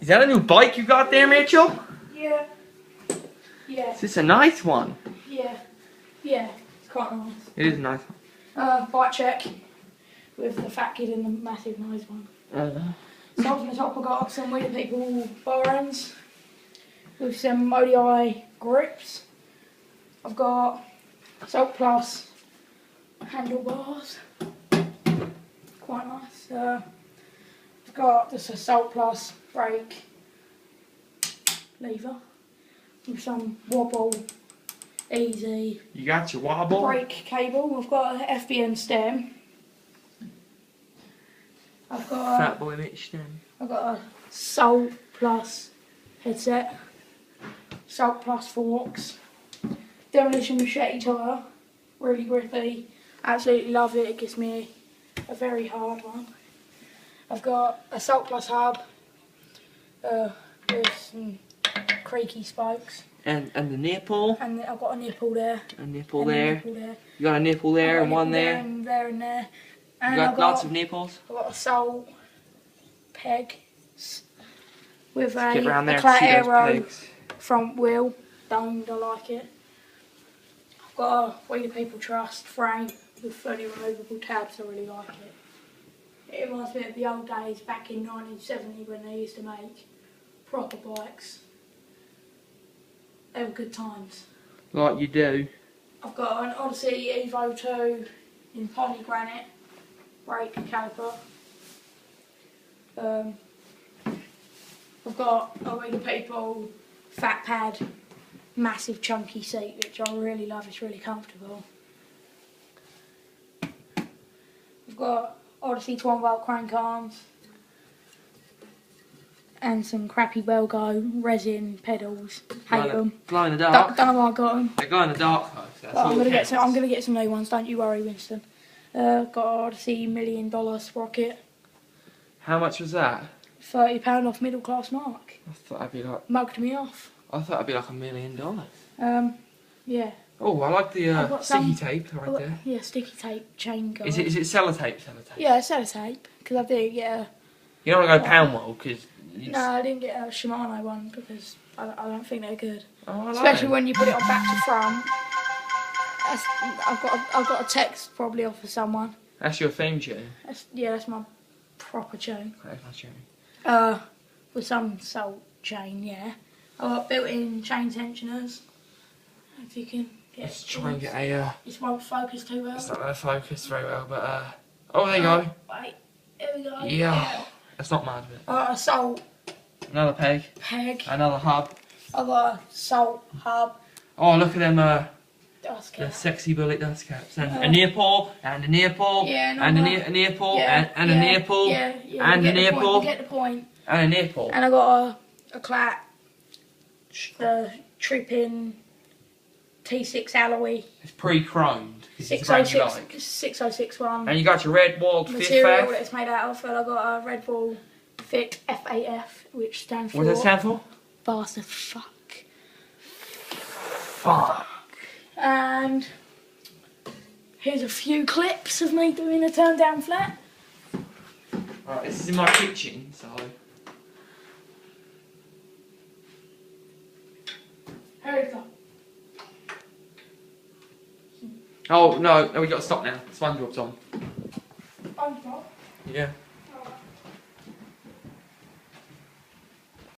Is that a new bike you got there, Mitchell? Yeah. Yeah. Is this a nice one? Yeah. Yeah. It's quite nice. It is a nice Bike check with the fat kid and the massive nice one. one. So from the top I got some Weird People bar ends with some ODI grips. I've got Salt Plus handlebars. Quite nice. I've got just a Salt Plus brake lever with some wobble easy You got your wobble? brake cable. I've got an FBN stem. I've got Fat boy Mitch then. I've got a Salt Plus headset, Salt Plus forks, Demolition Machete tyre, really grippy, absolutely love it, it gives me a very hard one. I've got a Salt Plus hub with some creaky spokes. And the nipple. And I've got a nipple there. A nipple and there. A nipple there. You got a nipple there and one there. And there and there. And You got I've lots of nipples. I've got a Salt peg with Get round a there Clat and see those Aero pegs. front wheel. Domed, I like it. I've got a Weird People Trust frame with fully removable tabs. I really like it. It reminds me of the old days back in 1970 when they used to make proper bikes. They were good times. Like you do. I've got an Odyssey Evo 2 in poly granite brake caliper. I've got a Weird People fat pad, massive chunky seat, which I really love. It's really comfortable. I've got Odyssey 12-volt crank arms and some crappy Belgo resin pedals. Hate them. Glow in the dark. Don't know why I got them. They glow in the dark though. So that's all I'm that gonna counts. get some new ones. Don't you worry, Winston. Got Odyssey $1 Million sprocket. How much was that? £30 off middle class mark. I thought it'd be like. Mugged me off. I thought it'd be like $1 million. Yeah. Oh, I like I've the got sticky some- tape right there. Yeah, sticky tape chain guard. Is it sellotape? Yeah, sellotape. Because I did get a... You don't want to go pound wall because. No, I didn't get a Shimano one because I don't think they're good. Oh, I like Especially them. when you put it on back to front. I've got a text probably off of someone. That's your theme tune. That's my proper tune. That's my tune. With some salt chain, yeah. I've got built-in chain tensioners. If you can get. Let's try and get a. This won't focus too well. It's not going to focus very well, but oh, there you go. Wait, here we go. Yeah. That's not mad, but. I got a salt Another peg. peg. Another hub. I got a salt hub. Oh, look at them. Dust The cap. sexy bullet dust caps. And a near paw. And a near paw. Yeah, no, and no. a near paw. Yeah, And a near paw. Yeah, And you a get the near point, paw. you get the point. And a near paw. And I got a Clat Trippin T6 alloy It's pre-chromed. It's the brand you 606 like. 606 one. And you got your red walled fifth Material that F. it's made out of, and I got a Red Bull Fit FAF, which stands for What does that stand for? Fast as fuck. Fuck. And here's a few clips of me doing a turn down flat. Right, this is in my kitchen, so. Here we go. Oh no, we got to stop now. SpongeBob's on. SpongeBob. Yeah.